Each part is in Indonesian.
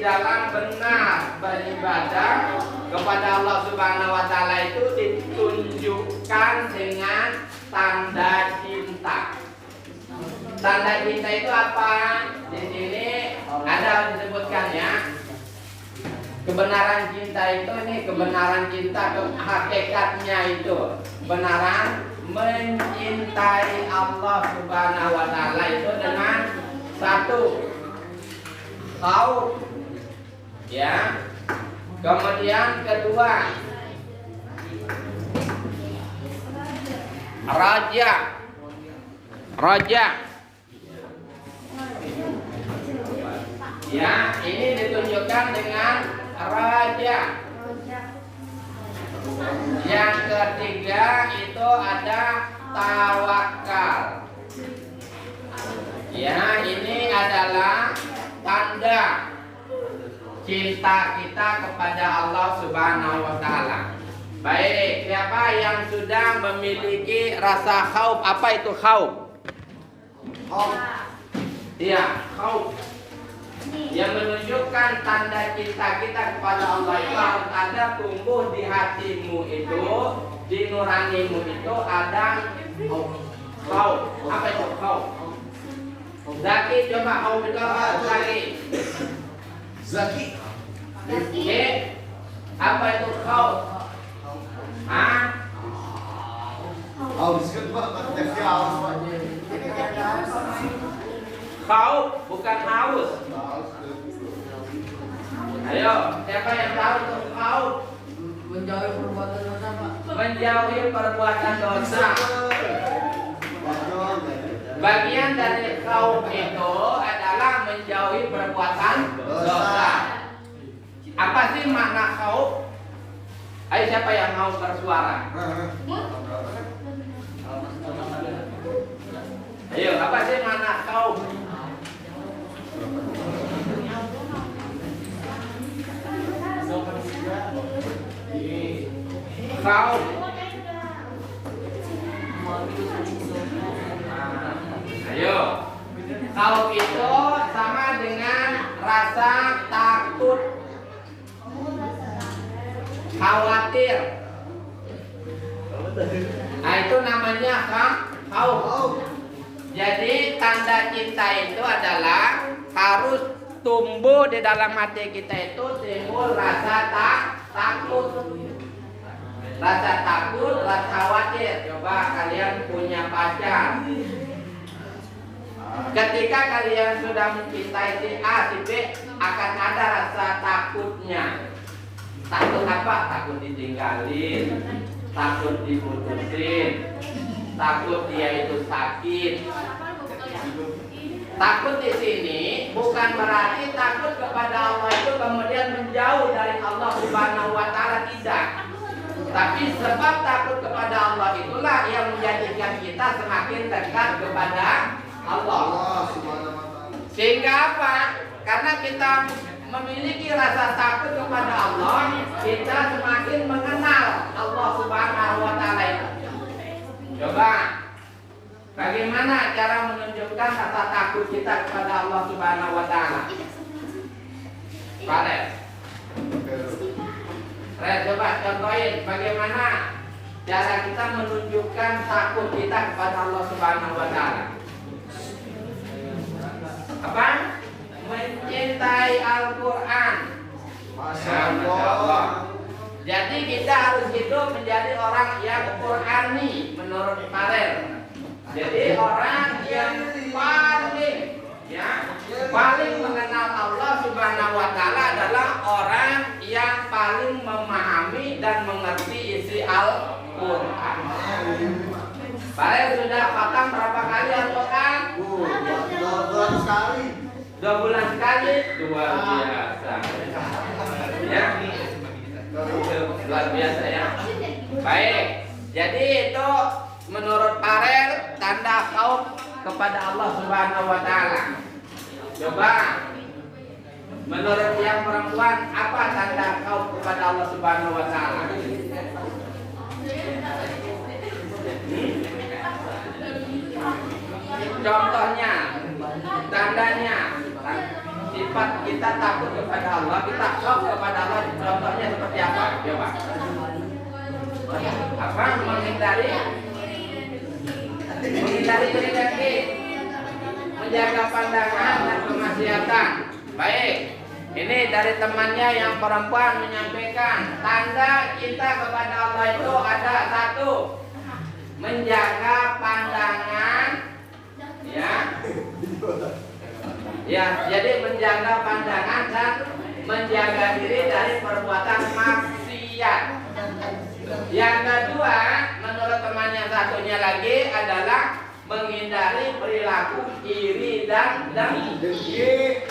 dalam benar beribadah kepada Allah Subhanahu wa taala itu ditunjukkan dengan tanda cinta. Tanda cinta itu apa? Di sini ada disebutkan ya. Kebenaran cinta itu kebenaran cinta hakikatnya itu kebenaran mencintai Allah Subhanahu wa taala itu dengan satu khauf ya. Kemudian kedua raja. Ya, ini ditunjukkan dengan raja. Yang ketiga itu ada tawakal. Ya, ini adalah tanda cinta kita kepada Allah Subhanahu wa taala. Baik, siapa yang sudah memiliki rasa khauf? Apa itu khauf? Khauf. Iya, khauf. Yang menunjukkan tanda cinta kita kepada Allah itu harus ada tumbuh di hatimu itu, di nuranimu itu ada khauf. Apa itu khauf? Zaki, coba khauf itu apa? Zaki. Apa itu khauf? Hah? Khauf bukan haus. Ayo, siapa yang tahu itu khauf? Menjauhi perbuatan dosa, Pak. Menjauhi perbuatan dosa. Bagian dari khauf itu adalah menjauhi perbuatan dosa. Apa sih makna khauf? Ayo, siapa yang mau bersuara? Ayo, apa sih makna khauf? Khauf. Ayo. Khauf itu sama dengan rasa takut, khawatir. Nah, itu namanya khauf. Jadi tanda cinta itu adalah harus tumbuh di dalam hati kita itu timbul rasa takut. Rasa takut, rasa khawatir. Coba kalian punya pacar. Ketika kalian sudah mencintai si A, si B, akan ada rasa takutnya. Takut apa? Takut ditinggalin, takut diputusin, takut dia itu sakit. Takut di sini bukan berarti takut kepada Allah itu kemudian menjauh dari Allah Subhanahu wa taala, tidak. Tapi sebab takut kepada Allah itulah yang menjadikan kita semakin dekat kepada Allah. Sehingga apa? Karena kita memiliki rasa takut kepada Allah, kita semakin mengenal Allah Subhanahu wa taala itu. Coba, bagaimana cara menunjukkan rasa takut kita kepada Allah Subhanahu wa taala? Pak coba contohin bagaimana cara kita menunjukkan takut kita kepada Allah Subhanahu wa taala. Apa? Mencintai Al-Qur'an. Masya Allah. Jadi kita harus hidup menjadi orang yang Qur'ani menurut Farel. Jadi orang yang paling mengenal Allah Subhanahu wa taala adalah orang yang paling memahami dan mengerti isi Al-Qur'an. Farel sudah khatam berapa kali Al-Qur'an? 2 bulan sekali. Luar biasa. Ya. Luar biasa ya. Baik. Jadi itu menurut Farel tanda khauf kepada Allah Subhanahu wa taala. Coba menurut yang perempuan apa tanda khauf kepada Allah Subhanahu wa taala? Contohnya, tandanya. sifat kita takut kepada Allah, kita khauf kepada Allah, contohnya seperti apa? Coba. Apa? Menghindari iri dengki, menjaga pandangan dan kemaksiatan. Baik, ini dari temannya yang perempuan menyampaikan tanda kita kepada Allah itu ada satu, menjaga pandangan, ya, jadi menjaga pandangan dan menjaga diri dari perbuatan maksiat. Yang kedua, menurut teman yang satunya lagi adalah menghindari perilaku iri dan dengki.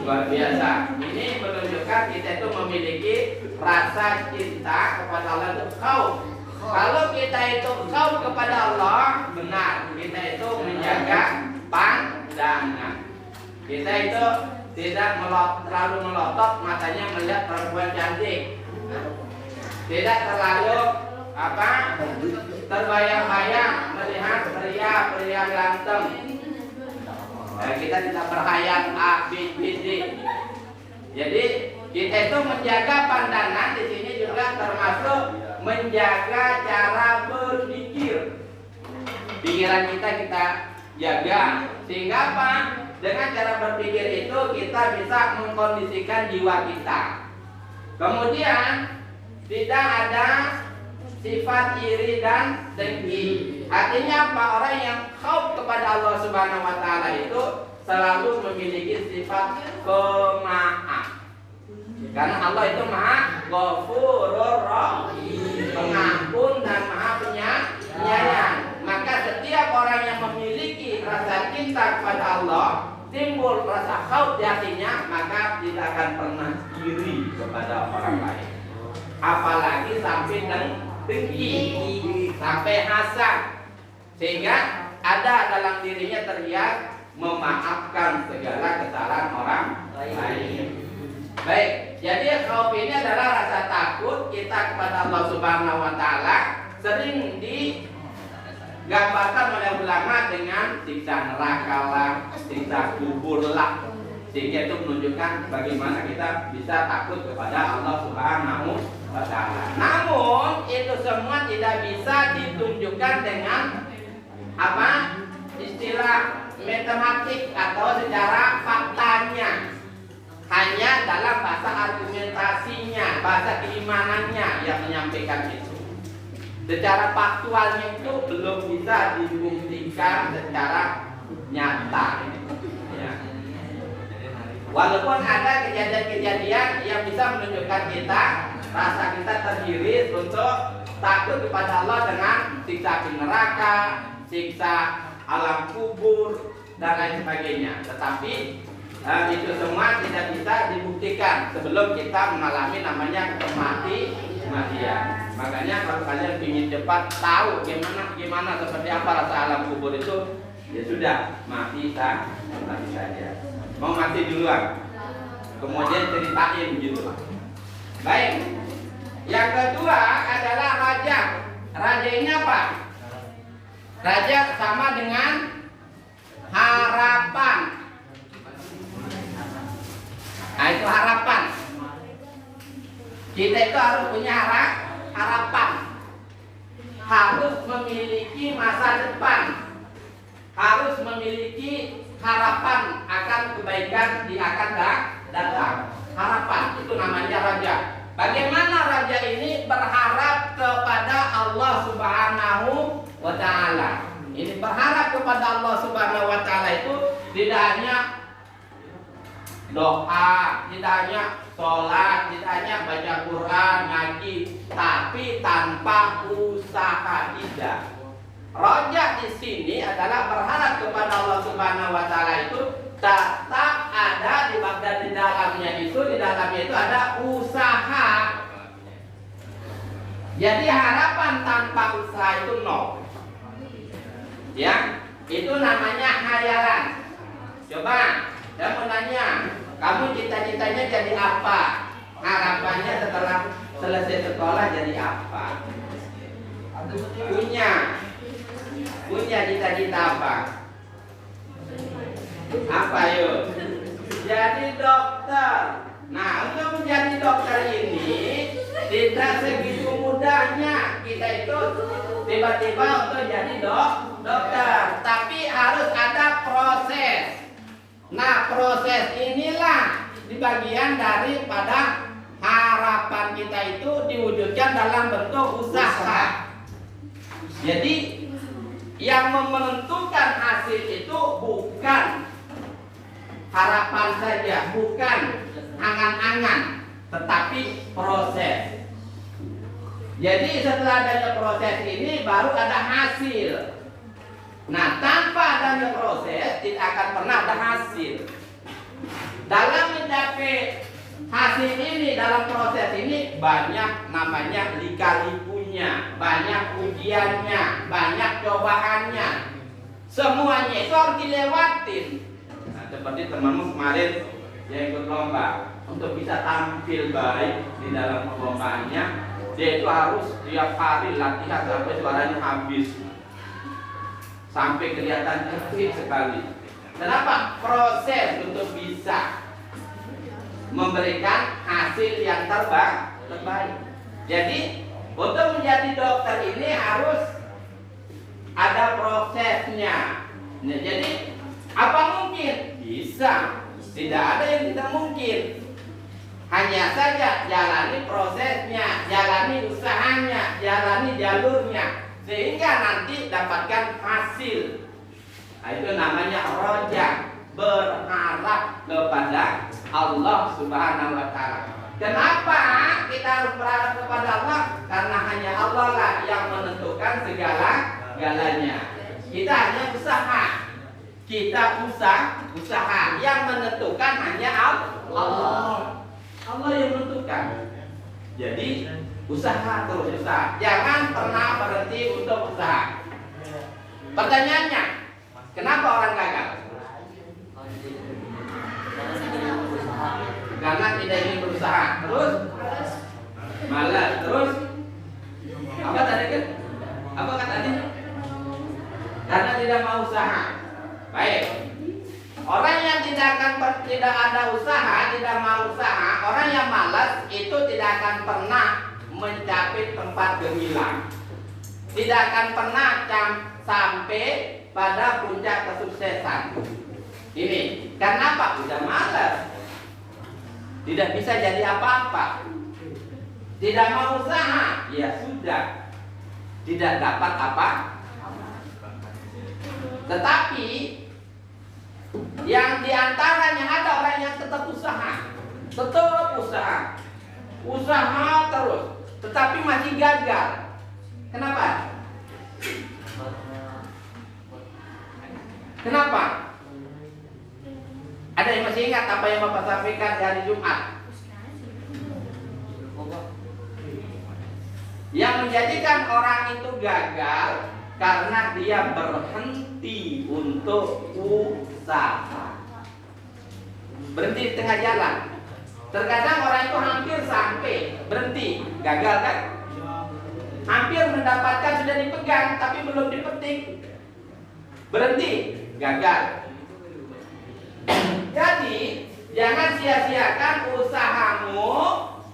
Luar biasa. Ini menunjukkan kita itu memiliki rasa cinta kepada Allah itu khauf. Kalau kita itu khauf kepada Allah, benar, kita itu menjaga pandangan. Kita itu tidak terlalu melotot matanya melihat perempuan cantik. Tidak terlalu terbayang-bayang melihat pria ganteng. Kita tidak berhayat A, B, C. Jadi kita itu menjaga pandangan di sini juga termasuk menjaga cara berpikir. Pikiran kita jaga, sehingga apa? Dengan cara berpikir itu kita bisa mengkondisikan jiwa kita. Kemudian tidak ada sifat iri dan dengki. Artinya apa? Orang yang khauf kepada Allah Subhanahu wa taala itu selalu memiliki sifat pemaaf. Karena Allah itu Maha Ghafurur Rahim, pengampun dan Maha Penyayang. Maka setiap orang yang memiliki rasa cinta kepada Allah, timbul rasa khauf di hatinya, maka tidak akan pernah iri kepada orang lain. Apalagi sampai dengki, sampai hasad, sehingga ada dalam dirinya terlihat memaafkan segala kesalahan orang lain. Baik, jadi khauf ini adalah rasa takut kita kepada Allah Subhanahu wa taala, sering digambarkan oleh ulama dengan siksa neraka lah, siksa kubur lah, sehingga itu menunjukkan bagaimana kita bisa takut kepada Allah Subhanahu wa taala. Namun itu semua tidak bisa ditunjukkan dengan istilah matematik atau secara faktanya. Hanya dalam bahasa argumentasinya, bahasa keimanannya yang menyampaikan itu. Secara faktualnya itu belum bisa dibuktikan secara nyata. Ya. Walaupun ada kejadian-kejadian yang bisa menunjukkan kita, rasa kita tergiris untuk takut kepada Allah dengan siksa di neraka, siksa alam kubur, dan lain sebagainya. Tetapi itu semua tidak bisa dibuktikan sebelum kita mengalami namanya kematian. Makanya kalau kalian ingin cepat tahu gimana seperti apa rasa alam kubur itu, ya sudah mati saja. Mau mati duluan, kemudian ceritain gitu. Baik. Yang kedua adalah raja. Raja ini apa? Raja sama dengan harapan. Nah, itu harapan. Kita itu harus punya harapan. Harus memiliki masa depan. Harus memiliki harapan akan kebaikan di akan datang. Harapan itu namanya raja. Bagaimana raja ini berharap kepada Allah Subhanahu wa taala. Ini berharap kepada Allah Subhanahu wa taala itu tidak hanya doa, tidak hanya sholat, tidak hanya baca Quran, ngaji, tapi tanpa usaha tidak. Raja di sini adalah berharap kepada Allah Subhanahu wa taala itu tetap ada di dalamnya itu ada usaha. Jadi harapan tanpa usaha itu nol. Ya, itu namanya khayalan. Coba saya mau tanya, kamu cita-citanya jadi apa? Harapannya setelah selesai sekolah jadi apa? Punya cita-cita apa? Apa yuk? jadi dokter. Nah, untuk menjadi dokter ini tidak segitu mudahnya kita itu tiba-tiba untuk jadi dokter, tapi harus ada proses. Nah, proses inilah di bagian daripada harapan kita itu diwujudkan dalam bentuk usaha. Jadi yang menentukan hasil itu bukan harapan saja, bukan angan-angan, tetapi proses. Jadi setelah adanya proses ini baru ada hasil. Nah, tanpa adanya proses tidak akan pernah ada hasil. Dalam mencapai hasil ini, dalam proses ini banyak namanya lika-likunya, banyak ujiannya, banyak cobaannya. Semuanya itu harus dilewatin. Nah, seperti temanmu kemarin yang ikut lomba, untuk bisa tampil baik di dalam perlombaannya, dia itu harus tiap hari latihan sampai suaranya habis, sampai kelihatan kecil sekali. Kenapa? Proses untuk bisa memberikan hasil yang terbaik. Jadi untuk menjadi dokter ini harus ada prosesnya. Nah, jadi apa mungkin? Bisa. Tidak ada yang tidak mungkin. Hanya saja jalani prosesnya, jalani usahanya, jalani jalurnya, sehingga nanti dapatkan hasil. Nah, itu namanya roja, berharap kepada Allah Subhanahu wa Ta'ala. Kenapa kita harus berharap kepada Allah? Karena hanya Allah lah yang menentukan segala-galanya. Kita hanya usaha. Kita usaha yang menentukan hanya Allah. Allah yang menentukan. Jadi usaha terus usaha. Jangan pernah berhenti untuk usaha. Pertanyaannya, kenapa orang gagal? Karena tidak ingin berusaha. Terus malas. Terus apa tadi kan? Apa kata tadi? Karena tidak mau usaha. Baik. Orang yang tidak ada usaha, tidak mau usaha, orang yang malas itu tidak akan pernah mencapai tempat gemilang. Tidak akan pernah sampai pada puncak kesuksesan. Ini karena apa? Udah malas. Tidak bisa jadi apa-apa. Tidak mau usaha, ya sudah. Tidak dapat apa. Tetapi yang diantaranya ada orang yang tetap usaha, usaha terus, tetapi masih gagal. Kenapa? Kenapa? Ada yang masih ingat apa yang Bapak sampaikan di hari Jumat? Yang menjadikan orang itu gagal karena dia berhenti untuk usaha. Berhenti di tengah jalan. Terkadang orang itu hampir sampai berhenti, gagal kan? Hampir mendapatkan, sudah dipegang tapi belum dipetik. Berhenti, gagal. Jadi jangan sia-siakan usahamu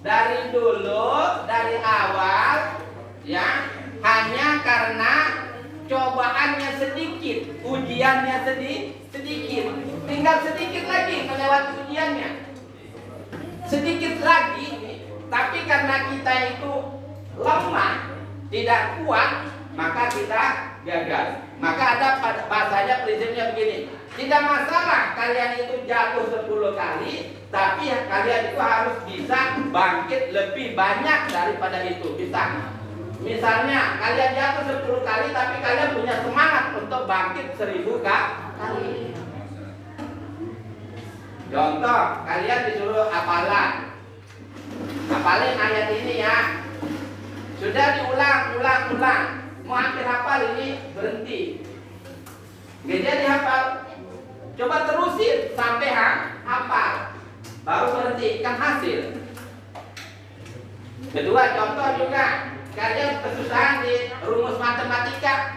dari dulu, dari awal, ya, hanya karena cobaannya sedikit, ujiannya sedikit, tinggal sedikit lagi melewati ujiannya, sedikit lagi. Tapi karena kita itu lemah, tidak kuat, maka kita gagal. Maka ada bahasanya, prinsipnya begini: tidak masalah kalian itu jatuh 10 kali, tapi kalian itu harus bisa bangkit lebih banyak daripada itu. Bisa. Misalnya kalian jatuh 10 kali, tapi kalian punya semangat untuk bangkit 1000 kali. Contoh, kalian disuruh hafalin ayat ini ya. Sudah diulang. Mau hampir hafal ini, berhenti. Nggak jadi hafal. Coba terusin sampai hafal, baru berhenti, kan hasil. Kedua, contoh juga, kalian kesusahan di rumus matematika.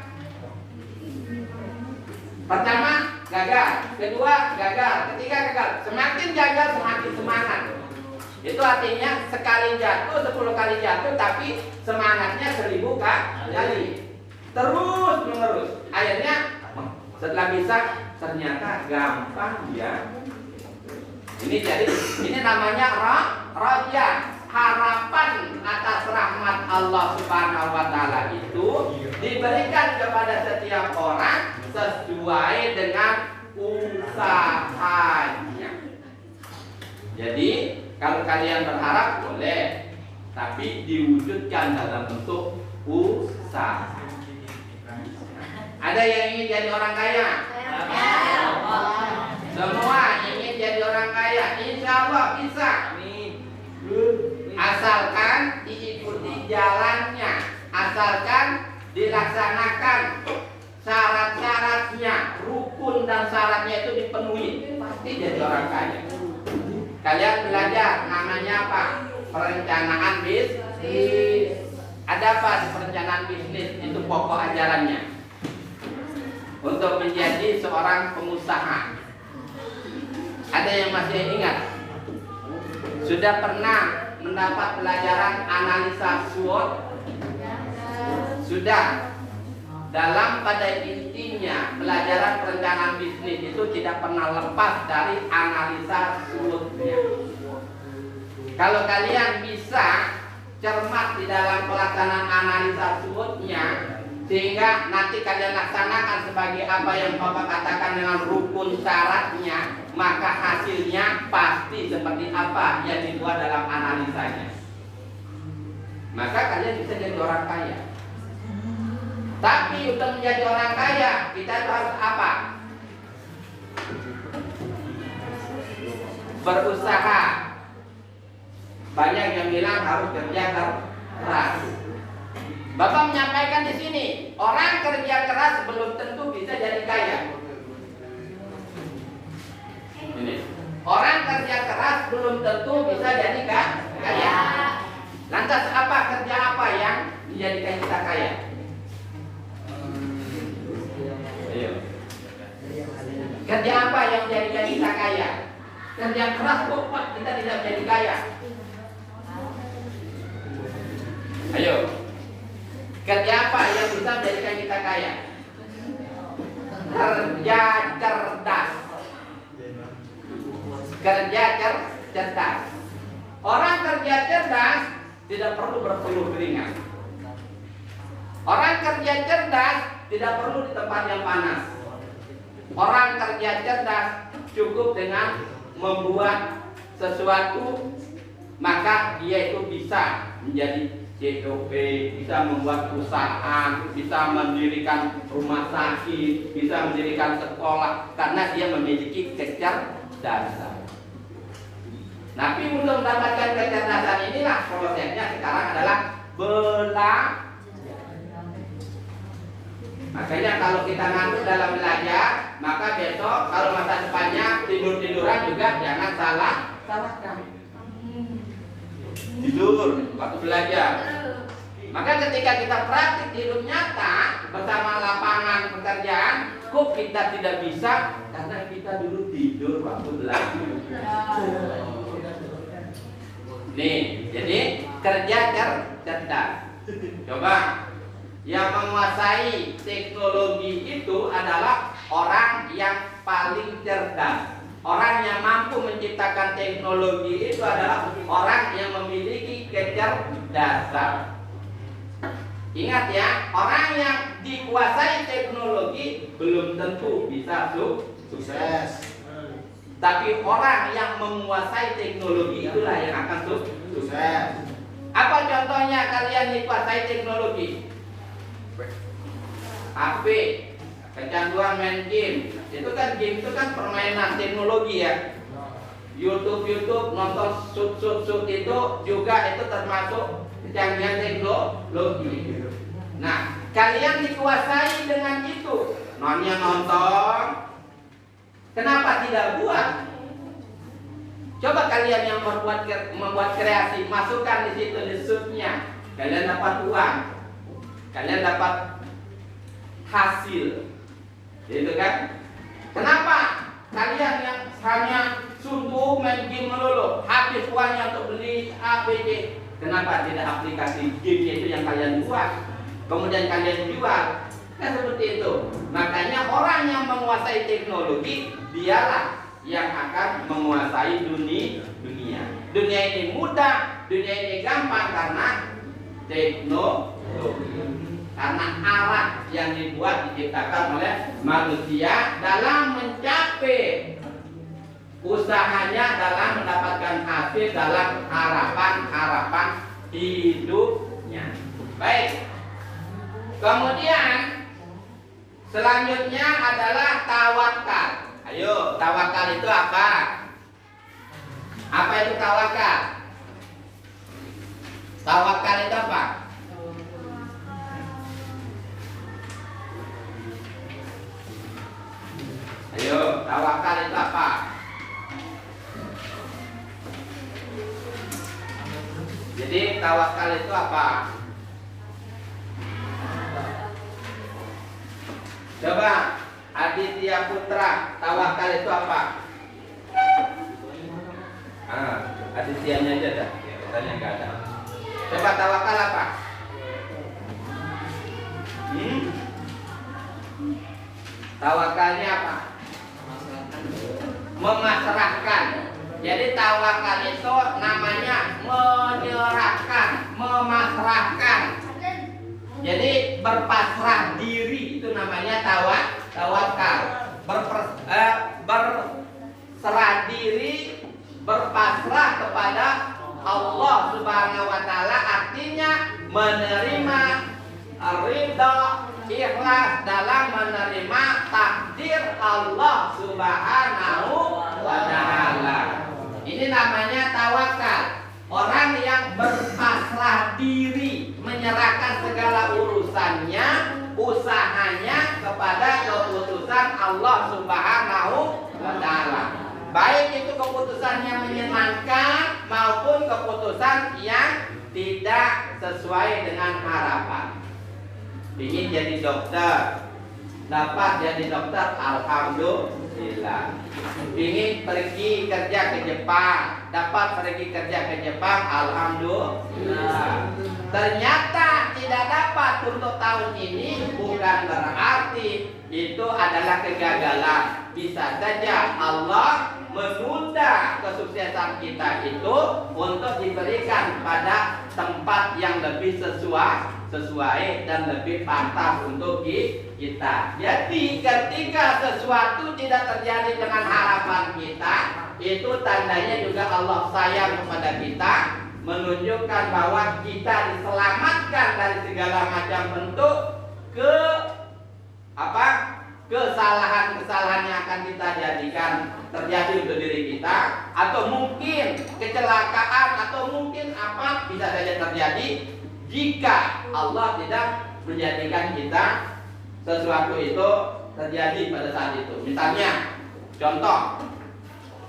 Pertama gagal. Kedua, gagal. Ketiga, gagal. Semakin gagal, semakin semangat. Itu artinya sekali jatuh, 10 kali jatuh, tapi semangatnya 1000 kali. Terus menerus. Akhirnya setelah bisa, ternyata gampang ya. Ini namanya raja. Harapan atas rahmat Allah Subhanahu wa taala itu diberikan kepada setiap orang sesuai dengan usahanya. Jadi kalau kalian berharap boleh, tapi diwujudkan dalam bentuk usaha. Ada yang ingin jadi orang kaya? Semua ingin jadi orang kaya? Insya Allah bisa. Asalkan diikuti jalannya, asalkan dilaksanakan syarat-syaratnya, rukun dan syaratnya itu dipenuhi, pasti jadi orang kaya. Kalian belajar namanya apa? Perencanaan bisnis. Ada apa di perencanaan bisnis? Itu pokok ajarannya. Untuk menjadi seorang pengusaha. Ada yang masih ingat? Sudah pernah mendapat pelajaran analisa SWOT? Sudah. Dalam pada intinya pelajaran perencanaan bisnis itu tidak pernah lepas dari analisa SWOT-nya. Kalau kalian bisa cermat di dalam pelaksanaan analisa SWOT-nya, sehingga nanti kalian laksanakan sebagai apa yang Bapak katakan dengan rukun syaratnya, maka hasilnya pasti seperti apa yang dibuat dalam analisanya. Maka kalian bisa jadi orang kaya. Tapi untuk menjadi orang kaya, kita harus apa? Berusaha. Banyak yang bilang harus kerja keras. Bapak menyampaikan di sini, orang kerja keras belum tentu bisa jadi kaya. Ini. Orang kerja keras belum tentu bisa jadi kaya. Lantas apa kerja apa yang menjadikan kita kaya? Ayo. Kerja apa yang menjadikan kita kaya? Kerja keras kok Pak, kita tidak menjadi kaya. Ayo. Kerja apa yang bisa menjadikan kita kaya? Kerja cerdas. Kerja cerdas. Orang kerja cerdas tidak perlu berpeluh keringat. Orang kerja cerdas tidak perlu di tempat yang panas. Orang kerja cerdas cukup dengan membuat sesuatu, maka dia itu bisa menjadi COP, bisa membuat perusahaan, bisa mendirikan rumah sakit, bisa mendirikan sekolah, karena dia memiliki kecerdasan. Tapi untuk mendapatkan kecerdasan inilah prosesnya sekarang adalah belajar. Makanya kalau kita ngantuk dalam belajar, maka besok kalau masa depannya tidur-tiduran juga jangan salahkan. Tidur waktu belajar. Maka ketika kita praktik di hidup nyata bersama lapangan pekerjaan, kok kita tidak bisa karena kita dulu tidur waktu belajar. Nih, jadi kerja cerdas. Coba yang menguasai teknologi itu adalah orang yang paling cerdas. Orang yang mampu menciptakan teknologi itu adalah orang yang memiliki kecerdasan. Ingat ya, orang yang dikuasai teknologi belum tentu bisa sukses. Tapi orang yang menguasai teknologi itulah yang akan sukses. Apa contohnya kalian dikuasai teknologi? HP, kecanduan main game. Game itu kan permainan teknologi ya. YouTube nonton shoot itu juga itu termasuk kecanggihan teknologi. Nah, kalian dikuasai dengan itu. Nonton. Kenapa tidak buat? Coba kalian yang membuat kreasi, masukkan di situ di shootnya. Kalian dapat uang. Kalian dapat hasil. Itu kan? Kenapa kalian yang hanya suntuk main game melulu, habis uangnya untuk beli APC? Kenapa tidak aplikasi game itu yang kalian buat, kemudian kalian jual? Kan seperti itu. Makanya orang yang menguasai teknologi, dialah yang akan menguasai dunia. Dunia ini mudah, dunia ini gampang karena teknologi. Karena alat yang dibuat diciptakan oleh manusia dalam mencapai usahanya, dalam mendapatkan hasil, dalam harapan hidupnya. Baik. Kemudian selanjutnya adalah tawakal. Ayo, tawakal itu apa? Apa itu tawakal? Tawakal itu apa? Ayo, tawakal itu apa? Jadi tawakal itu apa? Coba Aditya Putra, tawakal itu apa? Adityanya aja dah, katanya nggak ada. Coba tawakal apa? Tawakalnya apa? Memasrahkan. Jadi tawakal itu namanya menyerahkan, memasrahkan. Jadi berpasrah diri itu namanya tawakal. Berserah diri, berpasrah kepada Allah Subhanahu wa taala, artinya menerima ridha, ikhlas dalam menerima takdir Allah Subhanahu wa taala. Ini namanya tawakal. Orang yang berpasrah diri, menyerahkan segala urusannya, usahanya kepada keputusan Allah Subhanahu wa taala. Baik itu keputusan yang menyenangkan maupun keputusan yang tidak sesuai dengan harapan. Ingin jadi dokter, dapat jadi dokter, alhamdulillah. Ingin pergi kerja ke Jepang, dapat pergi kerja ke Jepang, alhamdulillah. Ternyata tidak dapat untuk tahun ini, bukan berarti itu adalah kegagalan. Bisa saja Allah menunda kesuksesan kita itu untuk diberikan pada tempat yang lebih sesuai dan lebih pantas untuk kita. Jadi ketika sesuatu tidak terjadi dengan harapan kita, itu tandanya juga Allah sayang kepada kita, menunjukkan bahwa kita diselamatkan dari segala macam bentuk kesalahan-kesalahan yang akan kita jadikan terjadi untuk diri kita, atau mungkin kecelakaan, atau mungkin apa bisa saja terjadi jika Allah tidak menjadikan kita sesuatu itu terjadi pada saat itu. Misalnya, contoh,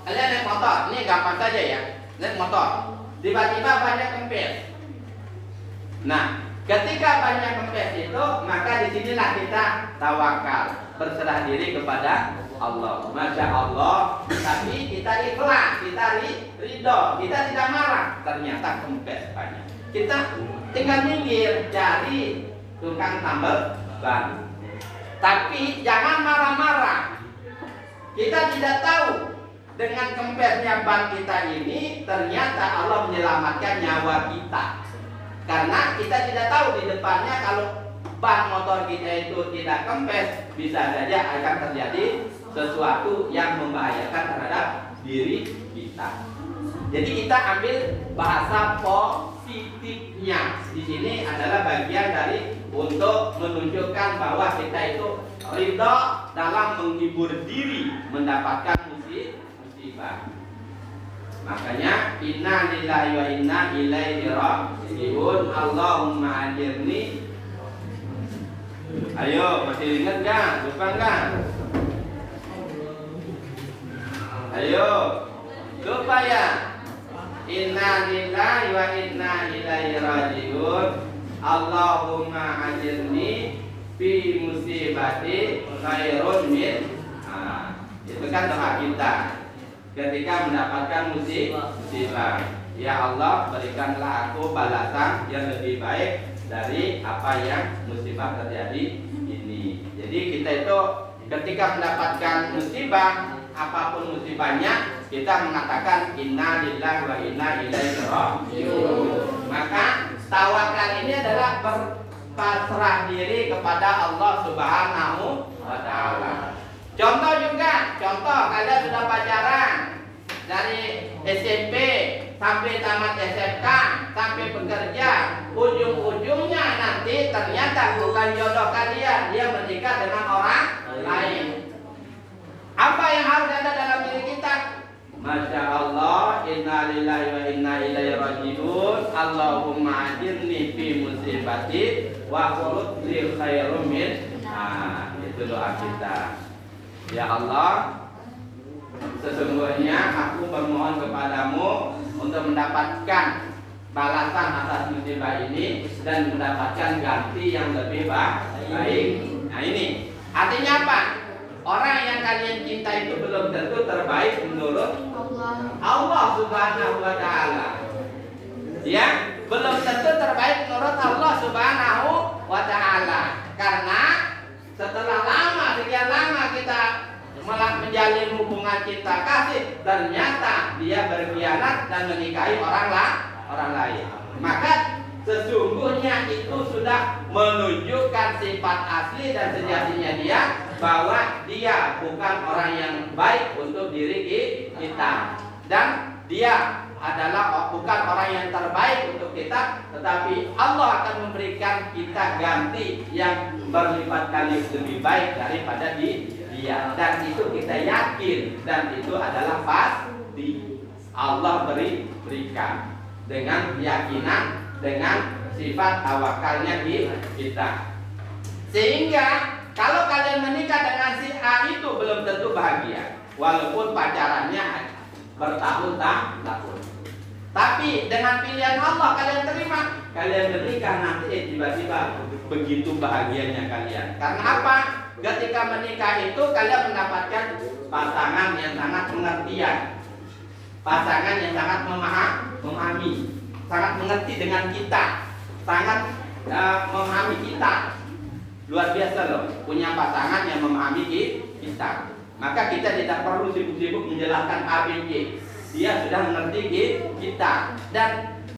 kalian naik motor, ini gampang saja ya, naik motor, tiba-tiba banyak kempes. Nah, ketika banyak kempes itu, maka disinilah kita tawakal, berserah diri kepada Allah. Masya Allah, tapi kita ikhlas, kita ridho, kita tidak marah. Ternyata kempes banyak, kita tinggal minggir cari tukang tambal ban. Tapi jangan marah-marah. Kita tidak tahu dengan kempesnya ban kita ini, ternyata Allah menyelamatkan nyawa kita. Karena kita tidak tahu di depannya kalau ban motor kita itu tidak kempes, bisa saja akan terjadi sesuatu yang membahayakan terhadap diri kita. Jadi kita ambil bahasa positifnya. Di sini adalah bagian dari untuk menunjukkan bahwa kita itu ridha dalam menghibur diri mendapatkan musibah. Makanya inna lillahi wa inna ilaihi raji'un. Allahumma ajirni. Ayo, masih ingat enggak? Lupa enggak? Ayo, lupa ya? Inna lillahi wa inna ilaihi raji'un. Allahumma ajirni fi musibati khairun min Itu kan doa kita ketika mendapatkan musibah. Ya Allah, berikanlah aku balasan yang lebih baik dari apa yang musibah terjadi ini. Jadi kita itu ketika mendapatkan musibah, apapun musibahnya, kita mengatakan inna lillahi wa inna ilaihi raji'un. Maka tawakal ini adalah berpasrah diri kepada Allah Subhanahu wa taala. Contoh kalian sudah pacaran dari SMP sampai tamat SMK sampai bekerja, ujung-ujungnya nanti ternyata bukan jodoh kalian, dia menikah dengan orang lain. Apa yang harus ada dalam diri kita? Masya Allah, inna lillahi wa inna ilaihi raji'un. Allahumma ajirni fi musibati wa khulud li khairum min. Itu doa kita. Ya Allah, sesungguhnya aku bermohon kepadamu untuk mendapatkan balasan atas musibah ini dan mendapatkan ganti yang lebih baik. Nah ini artinya apa? Orang yang kalian cinta itu belum tentu terbaik menurut Allah Subhanahu wa taala. Ya, belum tentu terbaik menurut Allah Subhanahu wa taala. Karena setelah sekian lama kita menjalin hubungan cinta kasih, ternyata dia berkhianat dan menikahi orang lain. Maka sesungguhnya itu sudah menunjukkan sifat asli dan sejatinya dia, bahwa dia bukan orang yang baik untuk diri kita, dan dia adalah bukan orang yang terbaik untuk kita, tetapi Allah akan memberikan kita ganti yang berlipat kali lebih baik daripada dia. Dan itu kita yakin, dan itu adalah pasti Allah berikan dengan keyakinan, dengan sifat tawakalnya kita. Sehingga kalau kalian menikah dengan si A itu belum tentu bahagia, walaupun pacarannya bertahun-tahun. Tapi dengan pilihan Allah kalian terima, kalian menikah nanti tiba-tiba begitu bahagianya kalian. Karena apa? Ketika menikah itu kalian mendapatkan pasangan yang sangat pengertian, pasangan yang sangat memahami, sangat mengerti dengan kita, sangat memahami kita. Luar biasa loh, punya pasangan yang memahami kita. Maka kita tidak perlu sibuk-sibuk menjelaskan ABC. Dia sudah mengerti kita, dan